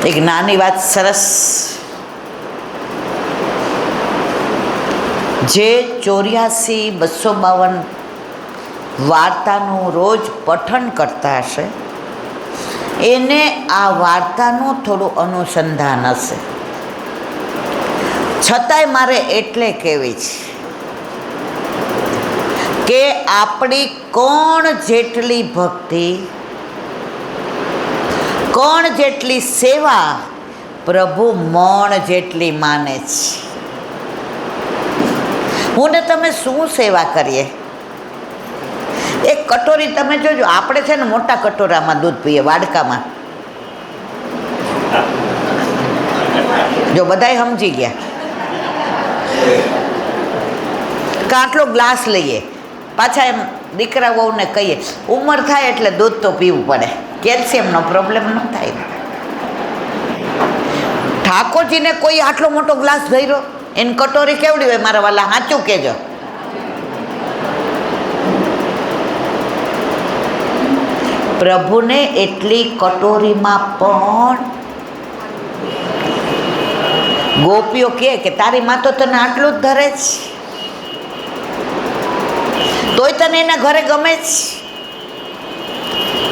એક નાની વાત સરસ, જે 84-252 વાર્તાનું રોજ પઠન કરતા હશે એને આ વાર્તાનું થોડું અનુસંધાન હશે. છતાંય મારે એટલે કહેવી છે કે આપણી કોણ જેટલી ભક્તિ, કોણ જેટલી સેવા પ્રભુ મોણ જેટલી માને છે. હું ને તમે શું સેવા કરીએ? એક કટોરી તમે જોજો, આપણે છે ને મોટા કટોરામાં દૂધ પીએ, વાડકામાં. જો બધાય સમજી ગયા, આટલો ગ્લાસ લઈએ, પાછા એમ દીકરા વહુને કહીએ ઉંમર થાય એટલે દૂધ તો પીવું પડે, કેલ્શિયમનો પ્રોબ્લેમ ન થાય. ઠાકોરજીને કોઈ આટલો મોટો ગ્લાસ ભર્યો, એની કટોરી કેવડી હોય મારા વાલા, સાચું કહેજો. પ્રભુને એટલી કટોરીમાં પણ ગોપીઓ કહે કે તારી માં તો તને આટલું જ ધરે છે, તોય તને એના ઘરે ગમે છે.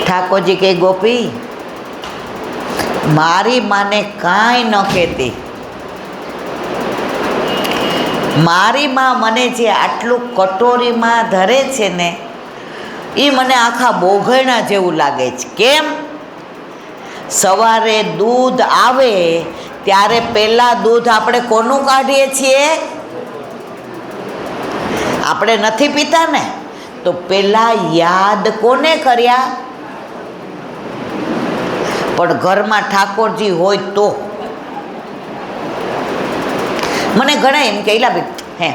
ઠાકોરજી કહે ગોપી, મારી માને કાંઈ ન કહેતી, મારી માં મને જે આટલું કટોરીમાં ધરે છે ને એ મને આખા બોઘણા જેવું લાગે છે. કેમ? સવારે દૂધ આવે ત્યારે પહેલાં દૂધ આપણે કોનું કાઢીએ છીએ? આપણે નથી પીતા ને, તો પહેલાં યાદ કોને કર્યા? પણ ઘરમાં ઠાકોરજી હોય તો. મને ઘણા એમ કહેલા ભાઈ, હે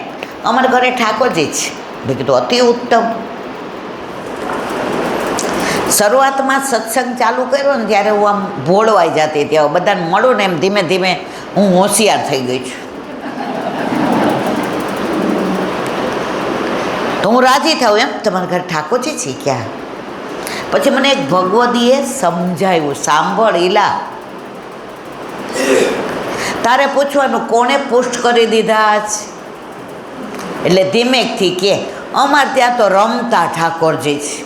અમારા ઘરે ઠાકોરજી છે. મેં કીધું અતિ ઉત્તમ. શરૂઆતમાં સત્સંગ ચાલુ કર્યો ને ત્યારે હું આમ ભોળવાઈ જતી હતી. હવે બધાને મળું ને એમ ધીમે ધીમે હું હોશિયાર થઈ ગઈ છું. તો હું રાજી થાઉં, એમ તમારા ઘરે ઠાકોરજી છે ક્યાં? પછી મને એક ભગવદીએ સમજાવ્યું, સાંભળ ઈલા, તારે પૂછવાનું કોણે પુષ્ટ કરી દીધા છે? એટલે ધીમેકથી કે અમારે ત્યાં તો રમતા ઠાકોરજી છે.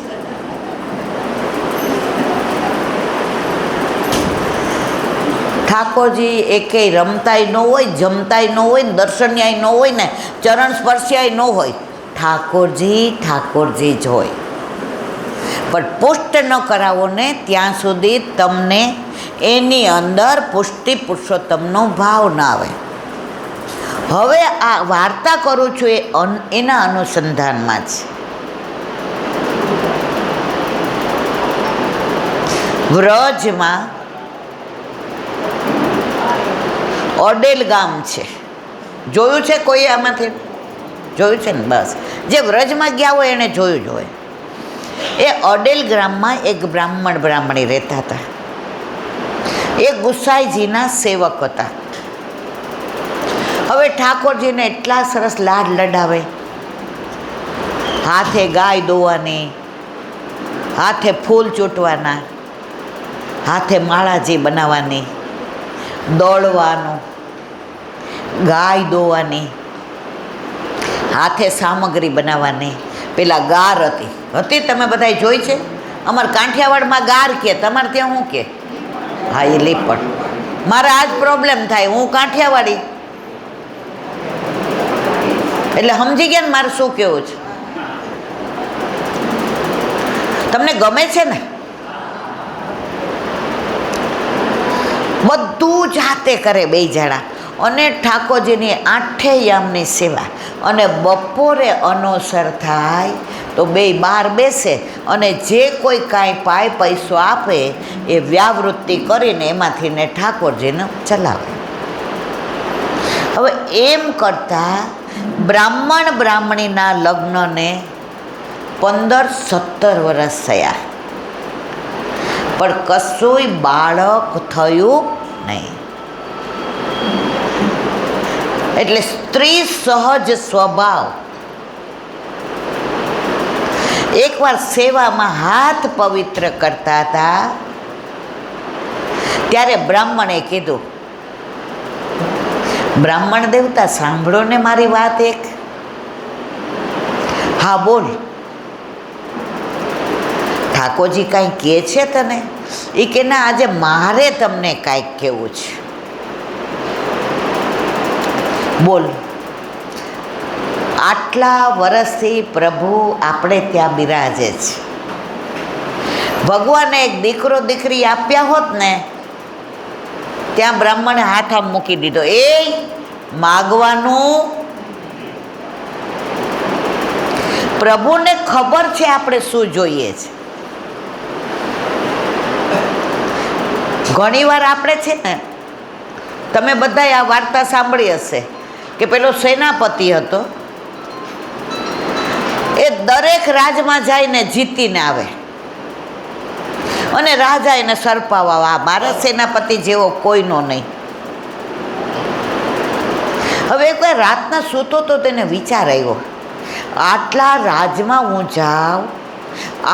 ઠાકોરજી એકેય રમતાય ન હોય, જમતાય ન હોય, દર્શન્યાય ન હોય ને ચરણ સ્પર્શ્યાય ન હોય. ઠાકોરજી ઠાકોરજી જ હોય. પણ પુષ્ટ ન કરાવો ને ત્યાં સુધી તમને એની અંદર પુષ્ટિ પુરુષોત્તમનો ભાવ ના આવે. હવે આ વાર્તા કરું છું એ એના અનુસંધાનમાં છે. વ્રજમાં ઓડેલ ગામ છે. જોયું છે કોઈ આમાંથી? જોયું છે ને? બસ, જે વ્રજમાં ગયા હોય એણે જોયું જ હોય. એ ઓડેલ ગ્રામમાં એક બ્રાહ્મણી રહેતા હતા. એ ગુસાઈજીના સેવક હતા. હવે ઠાકોરજીને એટલા સરસ લાડ લડાવે, હાથે ગાય દોવાની, હાથે ફૂલ ચૂંટવાના, હાથે માળાજી બનાવવાની, દોડવાનું, ગાય દોવાની, હાથે સામગ્રી બનાવવાની. પેલા ગાર હતી, તમે બધાય જોઈ છે? અમારા કાંઠિયાવાડમાં ગાર કહે, તમારે ત્યાં શું કહે? હા, એ લીપણ. મારે આ જ પ્રોબ્લેમ થાય, હું કાંઠિયાવાડી એટલે સમજી ગયા ને મારે શું કહેવું છે. તમને ગમે છે ને? બધું જાતે કરે બે જણા, અને ઠાકોરજીની 8 યામની સેવા. અને બપોરે અનોસર થાય તો બે બહાર બેસે અને જે કોઈ કાંઈ પાય પૈસો આપે એ વ્યાવૃત્તિ કરીને એમાંથી ને ઠાકોરજીને ચલાવે. હવે એમ કરતાં બ્રાહ્મણીના લગ્નને 15-17 વર્ષ થયા, પણ કશુંય બાળક થયું નહીં. એટલે સ્ત્રી સહજ સ્વભાવ. એકવાર સેવામાં હાથ પવિત્ર કરતા હતા ત્યારે બ્રાહ્મણે કીધું, બ્રાહ્મણ દેવતા સાંભળો ને મારી વાત એક. હા બોલ. ઠાકોરજી કાંઈ કહે છે તને? એ કે ના, આજે મારે તમને કાંઈક કહેવું છે. બોલ. આટલા વર્ષથી પ્રભુ આપણે ત્યાં બિરાજે છે. ભગવાને એક દીકરો દીકરી આપ્યા હોત ને, ત્યાં બ્રાહ્મણે હાથ આમ મૂકી દીધો, એ માગવાનું. પ્રભુને ખબર છે આપણે શું જોઈએ છે. ઘણીવાર આપણે છે ને, તમે બધાએ આ વાર્તા સાંભળી હશે કે પેલો સેનાપતિ હતો, એ દરેક રાજમાં જઈને જીતીને આવે અને રાજા એને સરપાવા, મારા સેનાપતિ જેવો કોઈનો નહીં. હવે એકવાર રાતના સૂતો તો તેને વિચાર આવ્યો, આટલા રાજમાં હું જાઉં,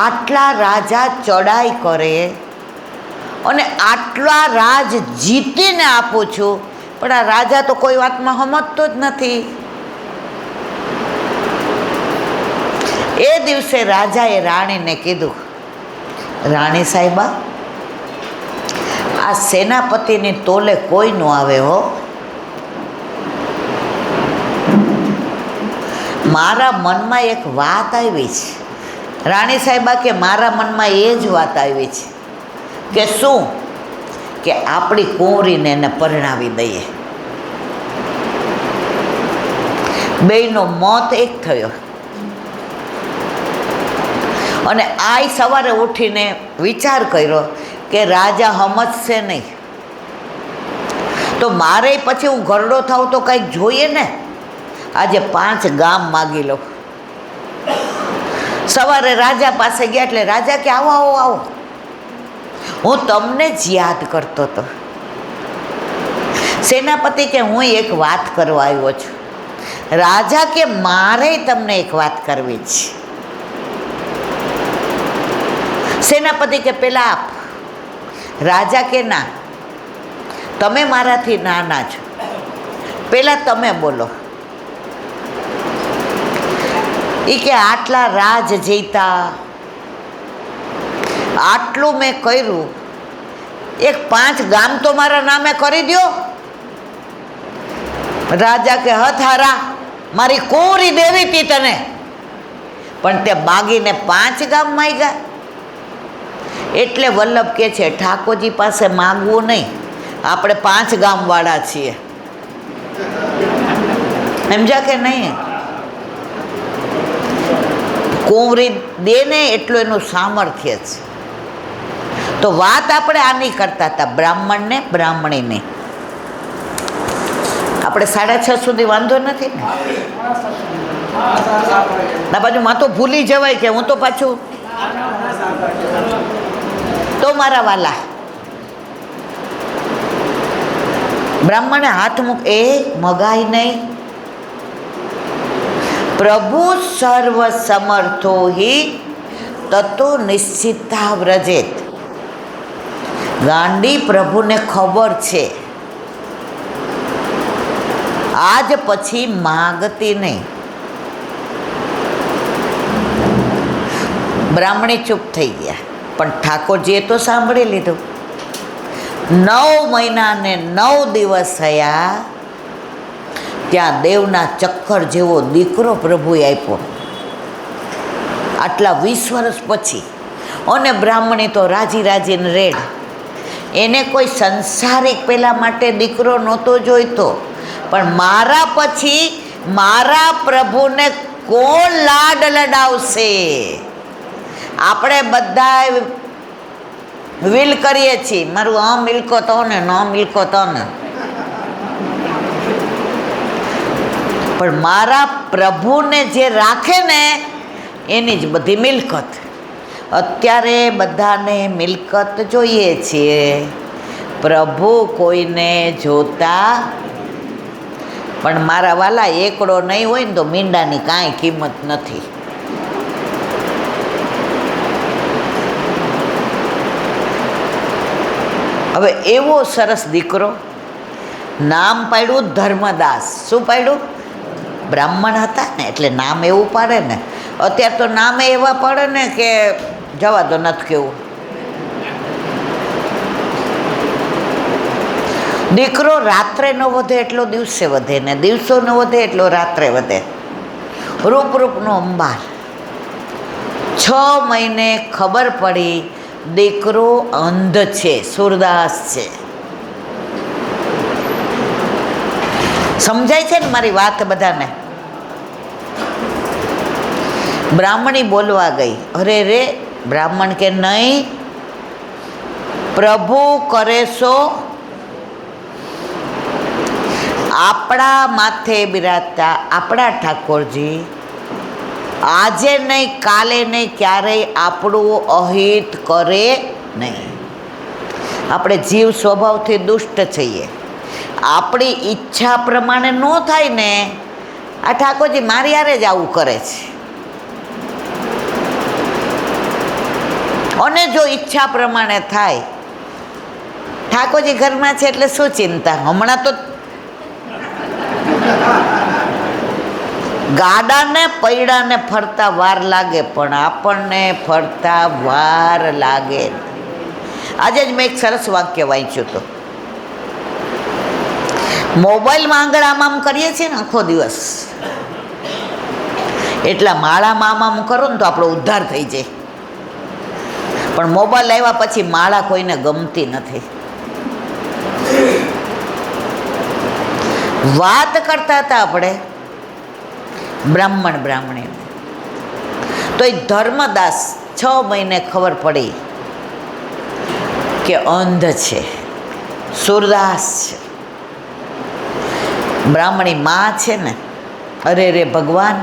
આટલા રાજા ચડાઈ કરે અને આટલા રાજ જીતીને આપું છું, પણ આ રાજા તો કોઈ વાતમાં સમજતો જ નથી. એ દિવસે રાજાએ રાણીને કીધું, રાણી સાહેબા, આ સેનાપતિની તોલે કોઈ ન આવે હો. મારા મનમાં એક વાત આવી છે. રાણી સાહેબા કે મારા મનમાં એ જ વાત આવી છે કે શું, કે આપણી કુંવરીને એને પરણાવી દઈએ. બેયનો મત એક થયો અને આય સવારે ઉઠીને વિચાર કર્યો કે રાજા સમજશે નહીં, તો મારે પછી હું ઘરડો થાઉં તો કંઈક જોઈએ ને. આજે 5 ગામ માગી લઉં. સવારે રાજા પાસે ગયા એટલે રાજા કે આવો આવો આવો, હું તમને જ યાદ કરતો હતો. સેનાપતિ કે હું એક વાત કરવા આવ્યો છું. રાજા કે મારે તમને એક વાત કરવી છે. સેનાપતિ કે પેલા આપ. રાજા કે ના, તમે મારાથી નાના છો, પેલા તમે બોલો. એ કે આટલા રાજ જીતા, આટલું મેં કર્યું, એક 5 ગામ તો મારા નામે કરી દો. રાજા કે હથારા, મારી કુંવરી દેવી હતી તને, પણ તે માગીને 5 ગામ માંગ્યા. એટલે વલ્લભ કે છે ઠાકોરજી પાસે માગવું નહીં, આપણે 5 ગામવાળા છીએ. સમજ્યા કે નહીં? કુંવરી દે ને એટલું એનું સામર્થ્ય છે. તો વાત આપણે આની કરતા હતા, બ્રાહ્મણ ને બ્રાહ્મણીની. આપણે 6:30 સુધી વાંધો નથી ને? ના પાછું માં તો ભૂલી જવાય કે હું તો પાછું. તો મારા વાલા, બ્રાહ્મણે હાથ મૂક, એ મગાય નહીં. પ્રભુ સર્વ સમર્થો હિ તતો નિશ્ચિતા વ્રજેત. ગાંડી પ્રભુને ખબર છે, આજ પછી માગતી નહીં. બ્રાહ્મણી ચૂપ થઈ ગયા, પણ ઠાકોરજીએ તો સાંભળી લીધું. 9 મહિના ને 9 દિવસ થયા, ત્યાં દેવના ચક્કર જેવો દીકરો પ્રભુએ આપ્યો. આટલા 20 વર્ષ પછી. અને બ્રાહ્મણી તો રાજી રાજીને રેડ. એને કોઈ સંસારિક પેલા માટે દીકરો નહોતો જોઈતો, પણ મારા પછી મારા પ્રભુને કોણ લાડ લડાવશે? આપણે બધા વિલ કરીએ છીએ, મારું આ મિલકો તો ને ન મિલકો તો ને, પણ મારા પ્રભુને જે રાખે ને એની જ બધી મિલકત. અત્યારે બધાને મિલકત જોઈએ છીએ, પ્રભુ કોઈને જોતા. પણ મારા વાલા, એકડો નહીં હોય ને તો મીંડાની કાંઈ કિંમત નથી. હવે એવો સરસ દીકરો, નામ પાડ્યું ધર્મદાસ. શું પાડ્યું? બ્રાહ્મણ હતા ને એટલે નામ એવું પાડે ને. અત્યારે તો નામે એવા પડે ને કે જવા દો, નથી કેવું. દીકરો રાત્રે ન વધે એટલો દિવસે વધે ને દિવસો ન વધે એટલો રાત્રે વધે. રૂપરૂપનો અંબાર. 6 મહિને ખબર પડી દીકરો અંધ છે, સુરદાસ છે. સમજાય છે ને મારી વાત બધાને? બ્રાહ્મણી બોલવા ગઈ. અરે રે, બ્રાહ્મણ કે નહીં, પ્રભુ કરે સો આપણા માથે બિરાજતા આપણા ઠાકોરજી આજે નહીં, કાલે નહીં, ક્યારેય આપણું અહિત કરે નહીં. આપણે જીવ સ્વભાવથી દુષ્ટ છીએ. આપણી ઈચ્છા પ્રમાણે ન થાય ને, આ ઠાકોરજી મારી હારે જ આવું કરે છે. અને જો ઈચ્છા પ્રમાણે થાય, ઠાકોરજી ઘરમાં છે એટલે શું ચિંતા. હમણાં તો ગાડાને પૈડાને ફરતા વાર લાગે, પણ આપણને ફરતા વાર લાગે. આજે જ મેં એક સરસ વાક્ય વાંચ્યું હતું. મોબાઈલમાં આંગળ આમ કરીએ છીએ ને આખો દિવસ, એટલા માળામાં આમ કરો ને તો આપણો ઉદ્ધાર થઈ જાય. પણ મોબાઈલ આવ્યા પછી માળા કોઈને ગમતી નથી. વાત કરતા હતા આપણે બ્રાહ્મણી, તો એ ધર્મદાસ 6 મહિને ખબર પડી કે અંધ છે, સુરદાસ છે. બ્રાહ્મણી માં છે ને, અરે રે ભગવાન,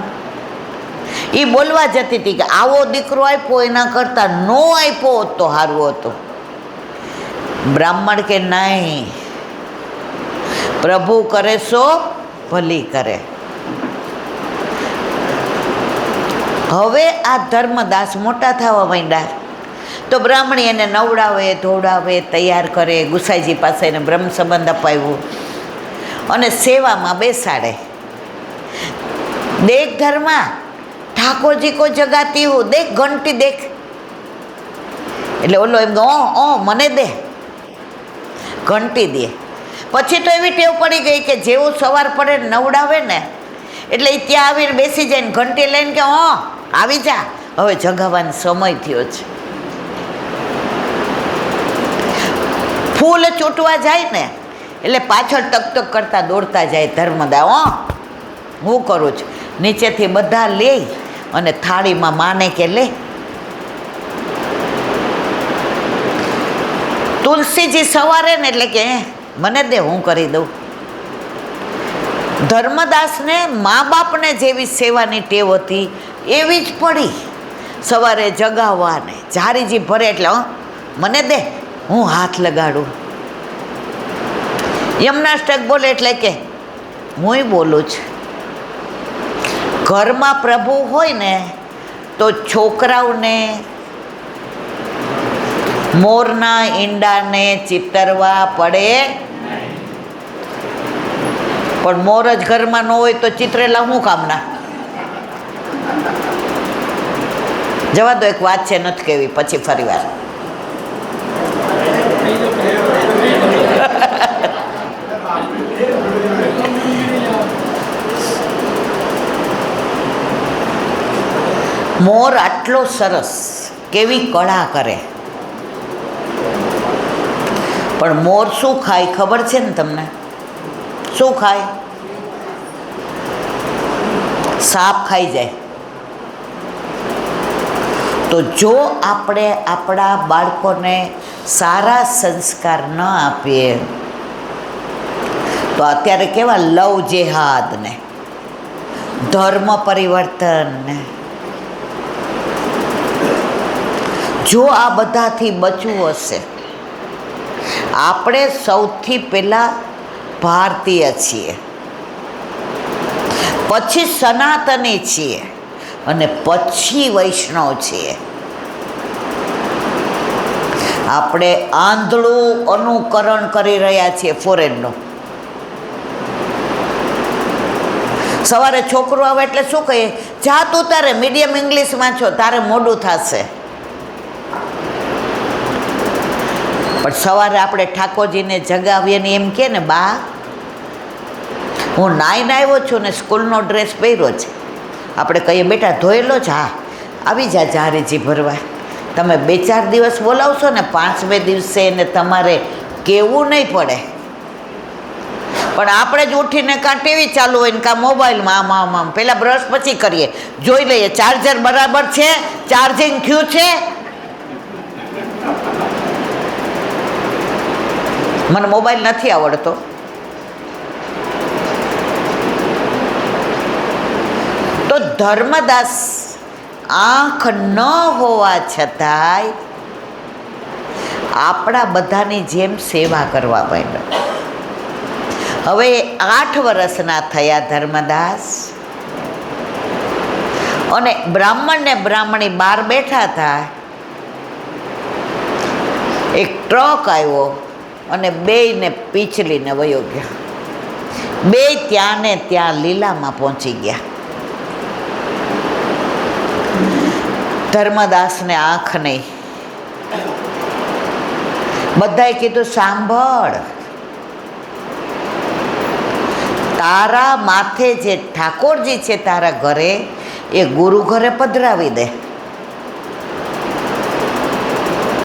એ બોલવા જતી હતી કે આવો દીકરો આપ્યો એના કરતાં નો આપ્યો હોત તો સારું હતું. બ્રાહ્મણ કે નહીં, પ્રભુ કરે સો ભલી કરે. હવે આ ધર્મદાસ મોટા થવા માંડ્યા તો બ્રાહ્મણી એને નવડાવે, ધોવડાવે, તૈયાર કરે, ગુસાઈજી પાસે એને બ્રહ્મ સંબંધ અપાવ્યું અને સેવામાં બેસાડે. દેખ ધર્મા, ઠાકોરજી કો જગાતી હું, દેખ ઘંટી દેખ. એટલે ઓલો એમ ઓ મને દે, ઘંટી દે. પછી તો એવી ટેવ પડી ગઈ કે જેવું સવાર પડે નવડાવે ને એટલે એ ત્યાં આવીને બેસી જાય ને ઘંટી લઈને કે આવી જા, હવે જગાવવાનો સમય થયો છે. ફૂલ ચોંટવા જાય ને એટલે પાછળ ટકટક કરતા દોડતા જાય ધર્મદા. હું કરું છું, નીચેથી બધા લે અને થાળીમાં માને કે લે. તુલસીજી સવારે ને એટલે કે મને દે, હું કરી દઉં. ધર્મદાસને મા બાપને જેવી સેવાની ટેવ હતી એવી જ પડી. સવારે જગાવવાને જારીજી ભરે એટલે મને દે, હું હાથ લગાડું. યમનાષ્ટક બોલે એટલે કે હું બોલું છું. ઘરમાં પ્રભુ હોય ને તો છોકરાઓને મોરના ઈંડાને ચિતરવા પડે, પણ મોર જ ઘરમાં ન હોય તો ચિતરેલા શું કામના? જવા દો, એક વાત છે નથી કેવી, પછી ફરી વાર. મોર આટલો સરસ, કેવી કળા કરે, પણ મોર શું ખાય ખબર છે ને તમને? શું ખાય? સાપ ખાઈ જાય. તો જો આપણે આપણા બાળકોને સારા સંસ્કાર ન આપીએ તો અત્યારે કેવા લવ જેહાદ ને ધર્મ પરિવર્તન ને, જો આ બધાથી બચવું હશે, આપણે સૌથી પહેલાં ભારતીય છીએ, પછી સનાતની છીએ અને પછી વૈષ્ણવ છીએ. આપણે આંધળું અનુકરણ કરી રહ્યા છીએ ફોરેનનું. સવારે છોકરો આવે એટલે શું કહીએ, જા તું તારે મીડિયમ ઇંગ્લિશમાં છો, તારે મોડું થશે. પણ સવારે આપણે ઠાકોરજીને જગાવીએ ને એમ કે ને, બા હું નાઈને આવ્યો છું ને સ્કૂલનો ડ્રેસ પહેર્યો છે. આપણે કહીએ બેટા ધોયેલો જ? હા, આવી જા જારીજી ભરવા. તમે 2-4 દિવસ બોલાવશો ને, 5મે દિવસે એને તમારે કહેવું નહીં પડે. પણ આપણે જ ઉઠીને કાં ટીવી ચાલુ હોય ને કાં મોબાઈલમાં આમ પહેલાં બ્રશ પછી કરીએ, જોઈ લઈએ ચાર્જર બરાબર છે, ચાર્જિંગ થયું છે. મને મોબાઈલ નથી આવડતો. તો ધર્મદાસ આંખ ન હોવા છતાંય આપણા બધાની જેમ સેવા કરવા માંડ્યા. હવે 8 વર્ષના થયા ધર્મદાસ, અને બ્રાહ્મણ ને બ્રાહ્મણી બહાર બેઠા હતા. એક ટ્રક આવ્યો અને બેયને પીછલીને વયો ગયા. બે ત્યાં ને ત્યાં લીલામાં પહોંચી ગયા. ધર્મદાસને આંખ નહીં. બધાએ કીધું, સાંભળ, તારા માથે જે ઠાકોરજી છે તારા ઘરે, એ ગુરુ ઘરે પધરાવી દે.